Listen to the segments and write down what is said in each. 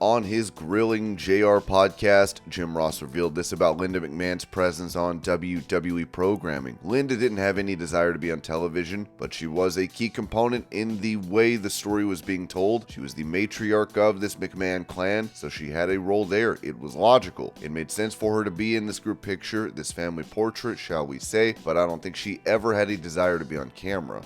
On his Grilling JR podcast, Jim Ross revealed this about Linda McMahon's presence on WWE programming. Linda didn't have any desire to be on television, but she was a key component in the way the story was being told. She was the matriarch of this McMahon clan, so she had a role there. It was logical. It made sense for her to be in this group picture, this family portrait, shall we say, but I don't think she ever had a desire to be on camera.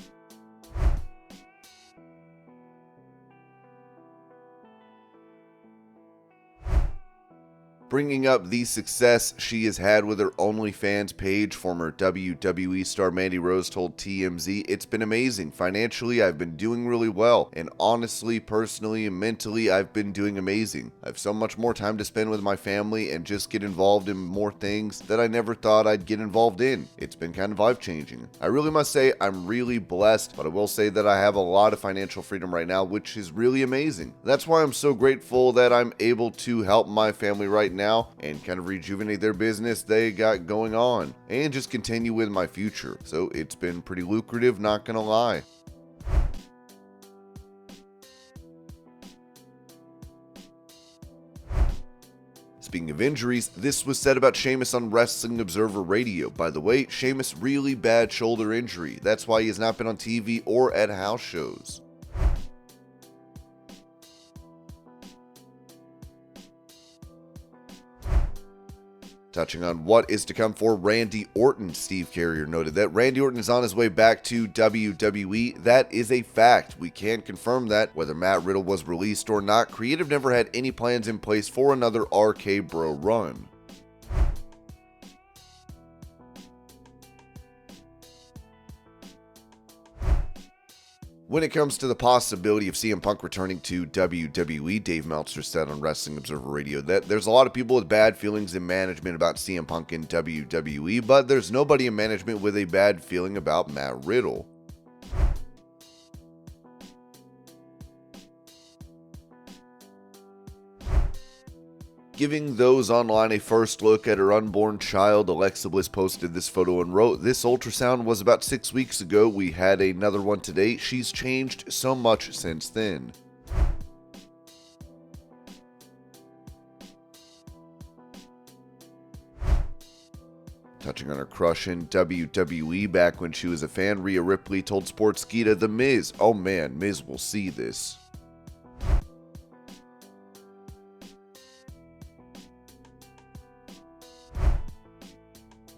Bringing up the success she has had with her OnlyFans page, former WWE star Mandy Rose told TMZ, "It's been amazing. Financially, I've been doing really well. And honestly, personally, and mentally, I've been doing amazing. I have so much more time to spend with my family and just get involved in more things that I never thought I'd get involved in. It's been kind of life-changing. I really must say I'm really blessed, but I will say that I have a lot of financial freedom right now, which is really amazing. That's why I'm so grateful that I'm able to help my family right now and kind of rejuvenate their business they got going on and just continue with my future. So it's been pretty lucrative, not gonna lie." Speaking of injuries, this was said about Sheamus on Wrestling Observer Radio. By the way, Sheamus really bad shoulder injury. That's why he has not been on TV or at house shows. Touching on what is to come for Randy Orton, Steve Carrier noted that Randy Orton is on his way back to WWE. That is a fact. We can't confirm that. Whether Matt Riddle was released or not, Creative never had any plans in place for another RK Bro run. When it comes to the possibility of CM Punk returning to WWE, Dave Meltzer said on Wrestling Observer Radio that there's a lot of people with bad feelings in management about CM Punk in WWE, but there's nobody in management with a bad feeling about Matt Riddle. Giving those online a first look at her unborn child, Alexa Bliss posted this photo and wrote, "This ultrasound was about 6 weeks ago. We had another one today. She's changed so much since then." Touching on her crush in WWE back when she was a fan, Rhea Ripley told Sportskeeda, "The Miz. Oh man, Miz will see this."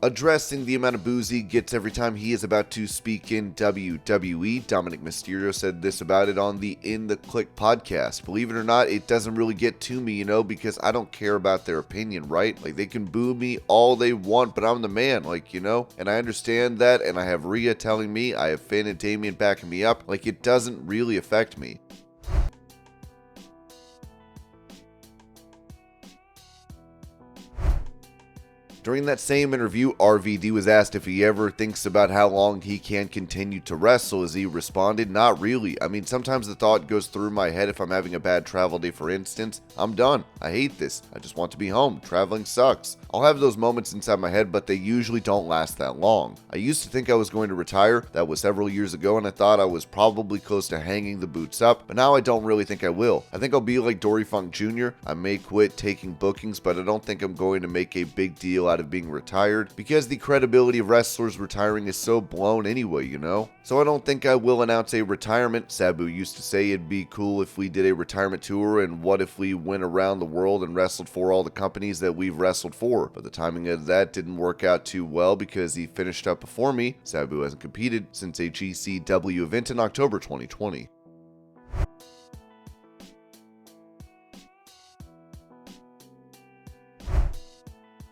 Addressing the amount of booze he gets every time he is about to speak in WWE, Dominic Mysterio said this about it on the In the Click podcast. "Believe it or not, it doesn't really get to me, because I don't care about their opinion, right? Like, they can boo me all they want, but I'm the man, and I understand that, and I have Rhea telling me, I have Finn and Damian backing me up, it doesn't really affect me." During that same interview, RVD was asked if he ever thinks about how long he can continue to wrestle, as he responded, "Not really. Sometimes the thought goes through my head if I'm having a bad travel day, for instance. I'm done. I hate this. I just want to be home. Traveling sucks. I'll have those moments inside my head, but they usually don't last that long. I used to think I was going to retire. That was several years ago, and I thought I was probably close to hanging the boots up, but now I don't really think I will. I think I'll be like Dory Funk Jr. I may quit taking bookings, but I don't think I'm going to make a big deal out of being retired, because the credibility of wrestlers retiring is so blown anyway, So I don't think I will announce a retirement. Sabu used to say it'd be cool if we did a retirement tour, and what if we went around the world and wrestled for all the companies that we've wrestled for? But the timing of that didn't work out too well because he finished up before me. Sabu hasn't competed since a GCW event in October 2020.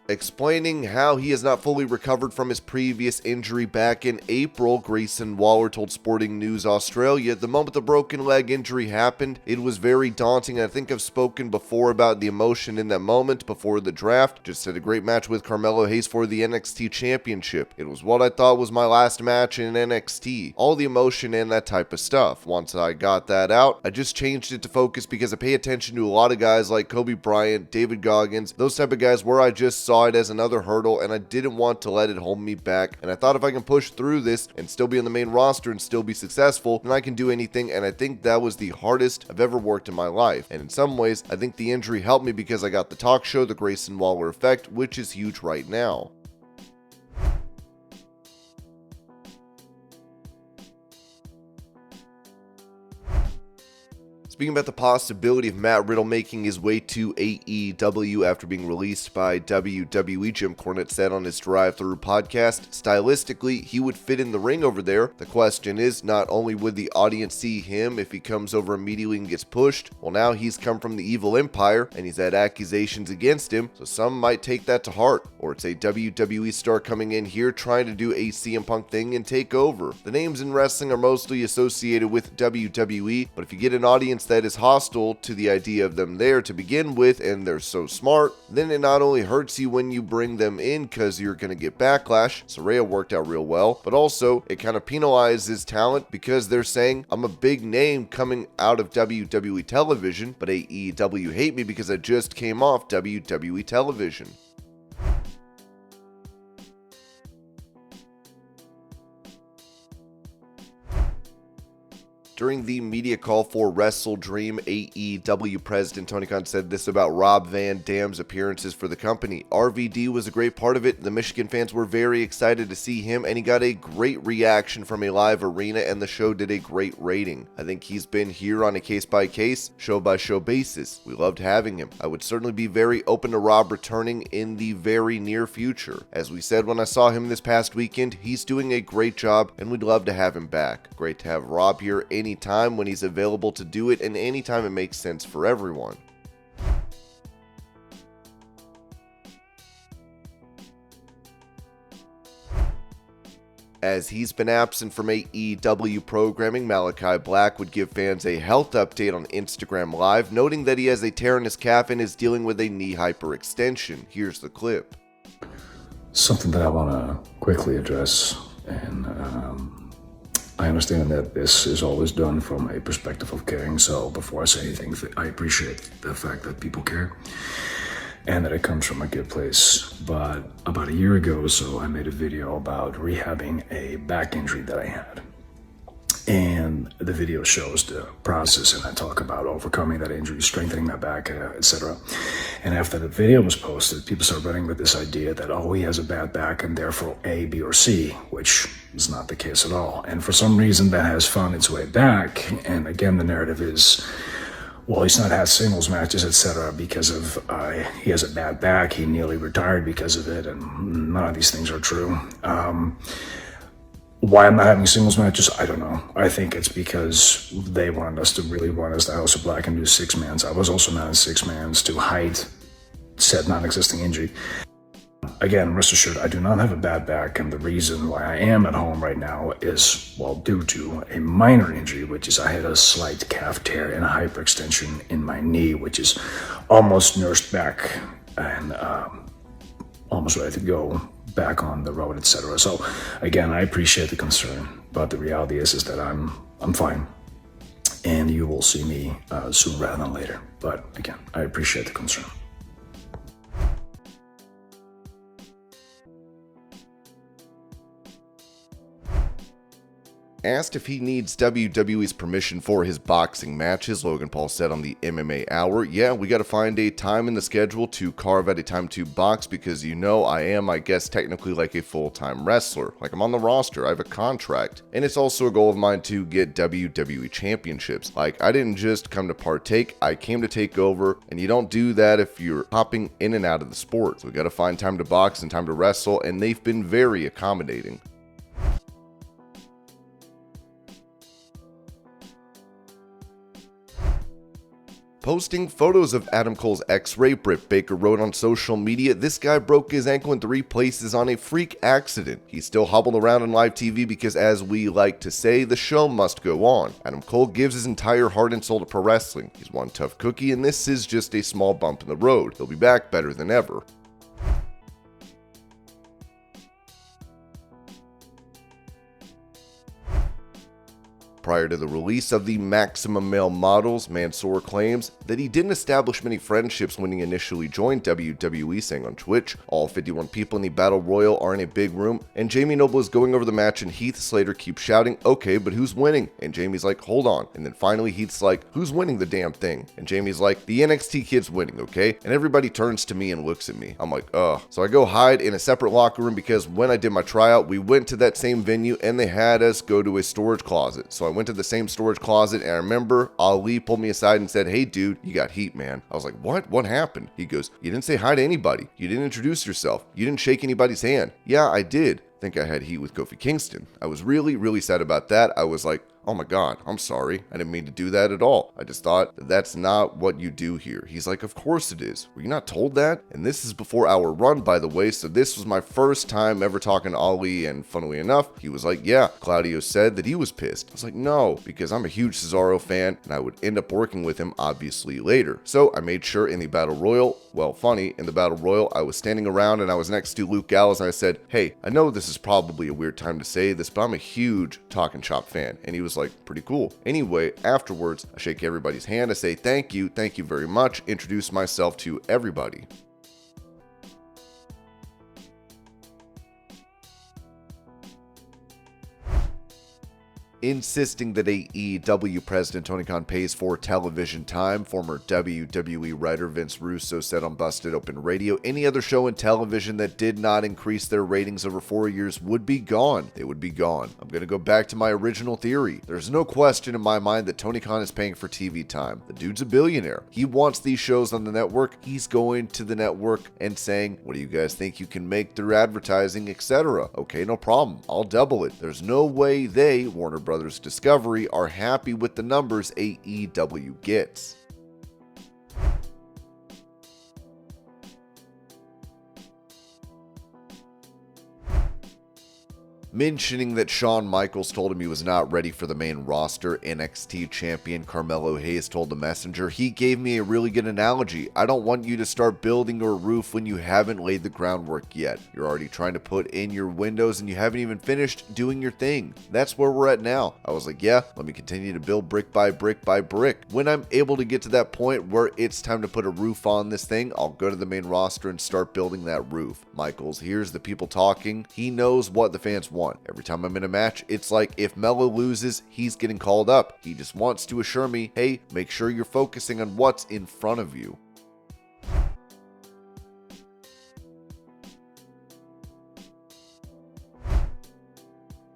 Explaining how he has not fully recovered from his previous injury back in April, Grayson Waller told Sporting News Australia, "The moment the broken leg injury happened, it was very daunting. I think I've spoken before about the emotion in that moment before the draft. Just had a great match with Melo Hayes for the NXT Championship. It was what I thought was my last match in NXT. All the emotion and that type of stuff. Once I got that out, I just changed it to focus because I pay attention to a lot of guys like Kobe Bryant, David Goggins, those type of guys where I just saw saw it as another hurdle and I didn't want to let it hold me back, and I thought if I can push through this and still be on the main roster and still be successful, then I can do anything, and I think that was the hardest I've ever worked in my life. And in some ways, I think the injury helped me because I got the talk show, the Grayson Waller effect, which is huge right now. Speaking about the possibility of Matt Riddle making his way to AEW after being released by WWE, Jim Cornette said on his Drive-Thru podcast, stylistically, he would fit in the ring over there. The question is, not only would the audience see him if he comes over immediately and gets pushed, well, now he's come from the Evil Empire and he's had accusations against him, so some might take that to heart. Or it's a WWE star coming in here trying to do a CM Punk thing and take over. The names in wrestling are mostly associated with WWE, but if you get an audience that is hostile to the idea of them there to begin with and they're so smart, then it not only hurts you when you bring them in because you're going to get backlash, Saraya worked out real well, but also it kind of penalizes talent because they're saying, I'm a big name coming out of WWE television, but AEW hate me because I just came off WWE television. During the media call for Wrestle Dream, AEW President Tony Khan said this about Rob Van Dam's appearances for the company. RVD was a great part of it. The Michigan fans were very excited to see him, and he got a great reaction from a live arena, and the show did a great rating. I think he's been here on a case-by-case, show-by-show basis. We loved having him. I would certainly be very open to Rob returning in the very near future. As we said when I saw him this past weekend, he's doing a great job, and we'd love to have him back. Great to have Rob here anytime when he's available to do it, and anytime it makes sense for everyone. As he's been absent from AEW programming, Malachi Black would give fans a health update on Instagram Live, noting that he has a tear in his calf and is dealing with a knee hyperextension. Here's the clip. Something that I want to quickly address, and I understand that this is always done from a perspective of caring, so before I say anything, I appreciate the fact that people care and that it comes from a good place. But about a year ago or so, I made a video about rehabbing a back injury that I had. And the video shows the process, and I talk about overcoming that injury, strengthening my back, etc. And after the video was posted, people started running with this idea that, oh, he has a bad back and therefore A, B, or C, which is not the case at all. And for some reason, that has found its way back. And again, the narrative is, well, he's not had singles matches, etc. because of he has a bad back. He nearly retired because of it, and none of these things are true. Why I'm not having singles matches, I don't know. I think it's because they wanted us to really run as the House of Black and do six-mans. I was also not in six-mans to hide said non-existing injury. Again, rest assured, I do not have a bad back, and the reason why I am at home right now is, well, due to a minor injury, which is I had a slight calf tear and a hyperextension in my knee, which is almost nursed back and almost ready to go back on the road, etc. So again, I appreciate the concern, but the reality is that I'm fine, and you will see me soon rather than later. But again, I appreciate the concern. Asked if he needs WWE's permission for his boxing matches, Logan Paul said on the MMA Hour, yeah, we got to find a time in the schedule to carve out a time to box because, you know, I am, I guess, technically like a full-time wrestler. Like, I'm on the roster, I have a contract. And it's also a goal of mine to get WWE championships. Like, I didn't just come to partake, I came to take over, and you don't do that if you're hopping in and out of the sport. So we got to find time to box and time to wrestle, and they've been very accommodating. Posting photos of Adam Cole's x-ray, Britt Baker wrote on social media, this guy broke his ankle in 3 places on a freak accident. He's still hobbled around on live TV because, as we like to say, the show must go on. Adam Cole gives his entire heart and soul to pro wrestling. He's one tough cookie, and this is just a small bump in the road. He'll be back better than ever. Prior to the release of the Maximum Male models, Mansoor claims that he didn't establish many friendships when he initially joined WWE, saying on Twitch, all 51 people in the Battle Royal are in a big room, and Jamie Noble is going over the match and Heath Slater keeps shouting, okay, but who's winning? And Jamie's like, hold on. And then finally Heath's like, who's winning the damn thing? And Jamie's like, the NXT kid's winning, okay? And everybody turns to me and looks at me. I'm like, ugh. So I go hide in a separate locker room because when I did my tryout, we went to that same venue and they had us go to a storage closet. So I went to the same storage closet and I remember Ali pulled me aside and said, hey dude, you got heat, man. I was like, what? What happened? He goes, you didn't say hi to anybody. You didn't introduce yourself. You didn't shake anybody's hand. Yeah, I did. Think I had heat with Kofi Kingston. I was really sad about that. I was like, oh my god, I'm sorry. I didn't mean to do that at all. I just thought that that's not what you do here. He's like, of course it is. Were you not told that? And this is before our run, by the way, so this was my first time ever talking to Ali, and funnily enough, he was like, yeah, Claudio said that he was pissed. I was like, no, because I'm a huge Cesaro fan, and I would end up working with him obviously later. So I made sure in the Battle Royal, well, funny, in the Battle Royal, I was standing around and I was next to Luke Gallows, and I said, hey, I know this is probably a weird time to say this, but I'm a huge Talk and Chop fan. And he was like, pretty cool. Anyway, afterwards, I shake everybody's hand, I say thank you very much, introduce myself to everybody. Insisting that AEW president Tony Khan pays for television time, former WWE writer Vince Russo said on Busted Open Radio, any other show in television that did not increase their ratings over 4 years would be gone. They would be gone. I'm going to go back to my original theory. There's no question in my mind that Tony Khan is paying for TV time. The dude's a billionaire. He wants these shows on the network. He's going to the network and saying, what do you guys think you can make through advertising, etc.? Okay, no problem. I'll double it. There's no way they, Warner Brothers Discovery, are happy with the numbers AEW gets. Mentioning that Shawn Michaels told him he was not ready for the main roster, NXT champion Carmelo Hayes told The Messenger, he gave me a really good analogy. I don't want you to start building a roof when you haven't laid the groundwork yet. You're already trying to put in your windows and you haven't even finished doing your thing. That's where we're at now. I was like, yeah, let me continue to build brick by brick by brick. When I'm able to get to that point where it's time to put a roof on this thing, I'll go to the main roster and start building that roof. Michaels hears the people talking. He knows what the fans want. Every time I'm in a match, it's like if Melo loses, he's getting called up. He just wants to assure me, hey, make sure you're focusing on what's in front of you.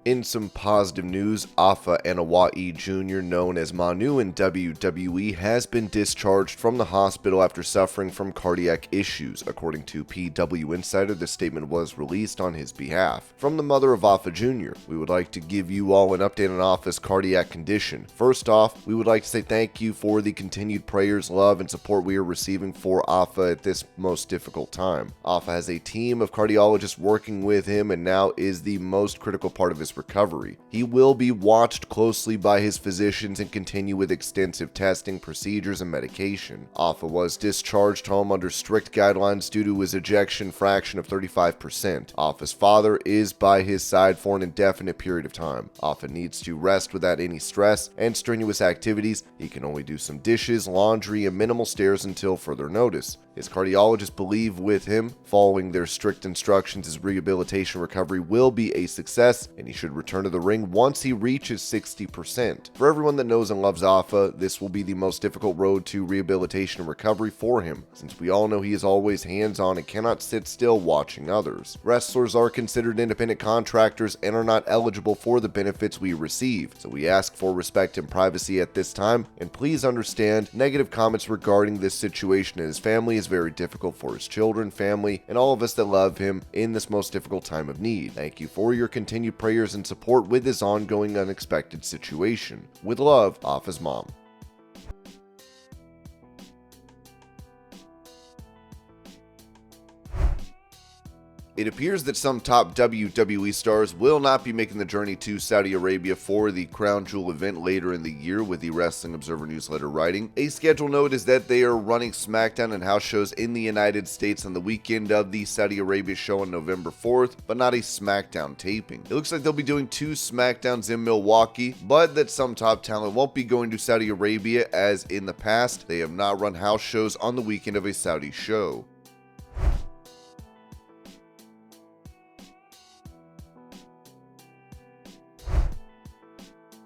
In some positive news, Afa Anawai Jr., known as Manu in WWE, has been discharged from the hospital after suffering from cardiac issues. According to PW Insider, the statement was released on his behalf. From the mother of Afa Jr., we would like to give you all an update on Afa's cardiac condition. First off, we would like to say thank you for the continued prayers, love, and support we are receiving for Afa at this most difficult time. Afa has a team of cardiologists working with him and now is the most critical part of his recovery. He will be watched closely by his physicians and continue with extensive testing, procedures, and medication. Afa was discharged home under strict guidelines due to his ejection fraction of 35%. Afa's father is by his side for an indefinite period of time. Afa needs to rest without any stress and strenuous activities. He can only do some dishes, laundry, and minimal stairs until further notice. His cardiologists believe with him, following their strict instructions, his rehabilitation recovery will be a success, and he should return to the ring once he reaches 60%. For everyone that knows and loves Afa, this will be the most difficult road to rehabilitation and recovery for him, since we all know he is always hands-on and cannot sit still watching others. Wrestlers are considered independent contractors and are not eligible for the benefits we receive, so we ask for respect and privacy at this time, and please understand negative comments regarding this situation and his family is very difficult for his children, family, and all of us that love him in this most difficult time of need. Thank you for your continued prayers and support with this ongoing unexpected situation. With love, Afa's mom. It appears that some top WWE stars will not be making the journey to Saudi Arabia for the Crown Jewel event later in the year, with the Wrestling Observer newsletter writing. A schedule note is that they are running SmackDown and house shows in the United States on the weekend of the Saudi Arabia show on November 4th, but not a SmackDown taping. It looks like they'll be doing 2 SmackDowns in Milwaukee, but that some top talent won't be going to Saudi Arabia, as in the past, they have not run house shows on the weekend of a Saudi show.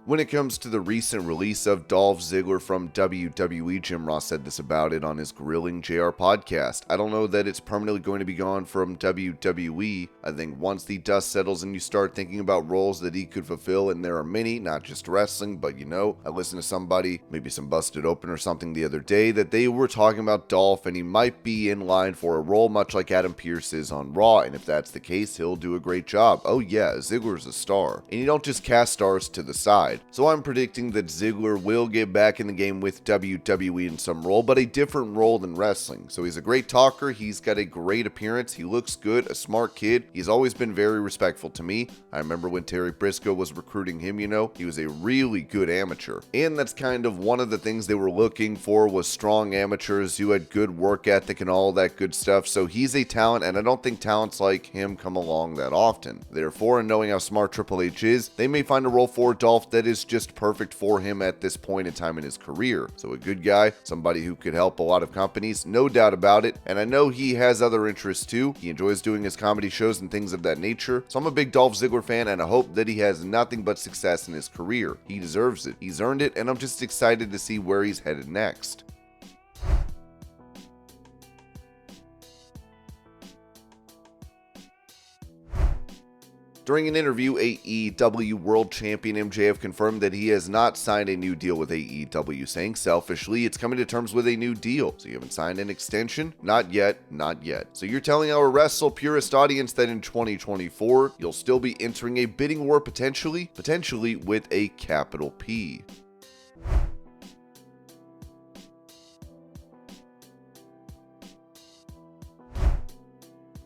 When it comes to the recent release of Dolph Ziggler from WWE, Jim Ross said this about it on his Grilling JR podcast. I don't know that it's permanently going to be gone from WWE. I think once the dust settles and you start thinking about roles that he could fulfill, and there are many, not just wrestling, but I listened to somebody, maybe some Busted Open or something the other day, that they were talking about Dolph and he might be in line for a role much like Adam Pearce is on Raw, and if that's the case, he'll do a great job. Oh yeah, Ziggler's a star. And you don't just cast stars to the side. So I'm predicting that Ziggler will get back in the game with WWE in some role, but a different role than wrestling. So he's a great talker, he's got a great appearance, he looks good, a smart kid, he's always been very respectful to me. I remember when Terry Briscoe was recruiting him, he was a really good amateur. And that's kind of one of the things they were looking for, was strong amateurs who had good work ethic and all that good stuff. So he's a talent, and I don't think talents like him come along that often. Therefore, and knowing how smart Triple H is, they may find a role for Dolph that is just perfect for him at this point in time in his career. So a good guy, somebody who could help a lot of companies, no doubt about it. And I know he has other interests too. He enjoys doing his comedy shows and things of that nature. So I'm a big Dolph Ziggler fan, and I hope that he has nothing but success in his career. He deserves it. He's earned it, and I'm just excited to see where he's headed next. During an interview, AEW World Champion MJF confirmed that he has not signed a new deal with AEW, saying selfishly, it's coming to terms with a new deal. So you haven't signed an extension? Not yet, not yet. So you're telling our Wrestle Purist audience that in 2024, you'll still be entering a bidding war potentially with a capital P.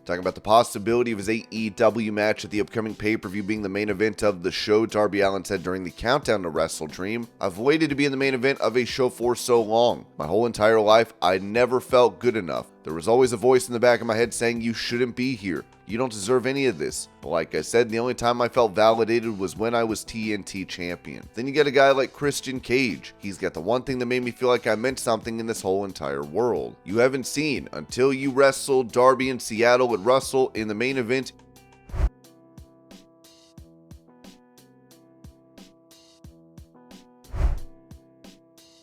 Talking about the possibility of his AEW match at the upcoming pay-per-view being the main event of the show, Darby Allin said during the countdown to Wrestle Dream, I've waited to be in the main event of a show for so long. My whole entire life, I never felt good enough. There was always a voice in the back of my head saying, you shouldn't be here. You don't deserve any of this. But like I said, the only time I felt validated was when I was TNT champion. Then you get a guy like Christian Cage. He's got the one thing that made me feel like I meant something in this whole entire world. You haven't seen, until you wrestled Darby in Seattle with Russell in the main event.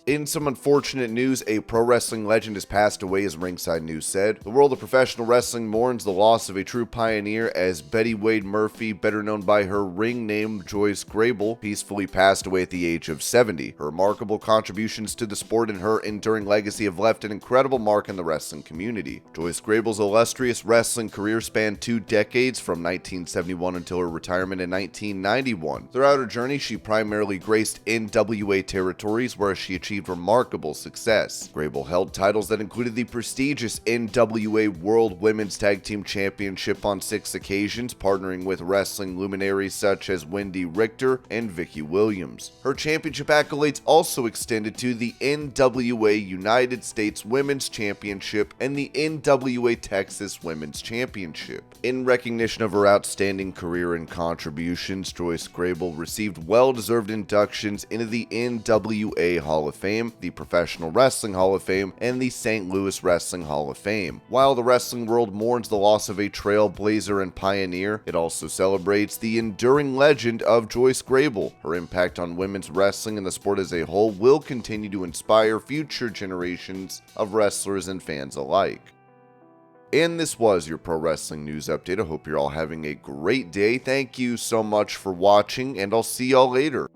In some unfortunate news, a pro wrestling legend has passed away, as Ringside News said. The world of professional wrestling mourns the loss of a true pioneer, as Betty Wade Murphy, better known by her ring name Joyce Grable, peacefully passed away at the age of 70. Her remarkable contributions to the sport and her enduring legacy have left an incredible mark in the wrestling community. Joyce Grable's illustrious wrestling career spanned 2 decades, from 1971 until her retirement in 1991. Throughout her journey, she primarily graced NWA territories, where she achieved remarkable success. Grable held titles that included the prestigious NWA World Women's Tag Team Championship on 6 occasions, partnering with wrestling luminaries such as Wendy Richter and Vicky Williams. Her championship accolades also extended to the NWA United States Women's Championship and the NWA Texas Women's Championship. In recognition of her outstanding career and contributions, Joyce Grable received well-deserved inductions into the NWA Hall of Fame, the Professional Wrestling Hall of Fame, and the St. Louis Wrestling Hall of Fame. While the wrestling world mourns the loss of a trailblazer and pioneer, it also celebrates the enduring legend of Joyce Grable. Her impact on women's wrestling and the sport as a whole will continue to inspire future generations of wrestlers and fans alike. And this was your Pro Wrestling News Update. I hope you're all having a great day. Thank you so much for watching, and I'll see y'all later.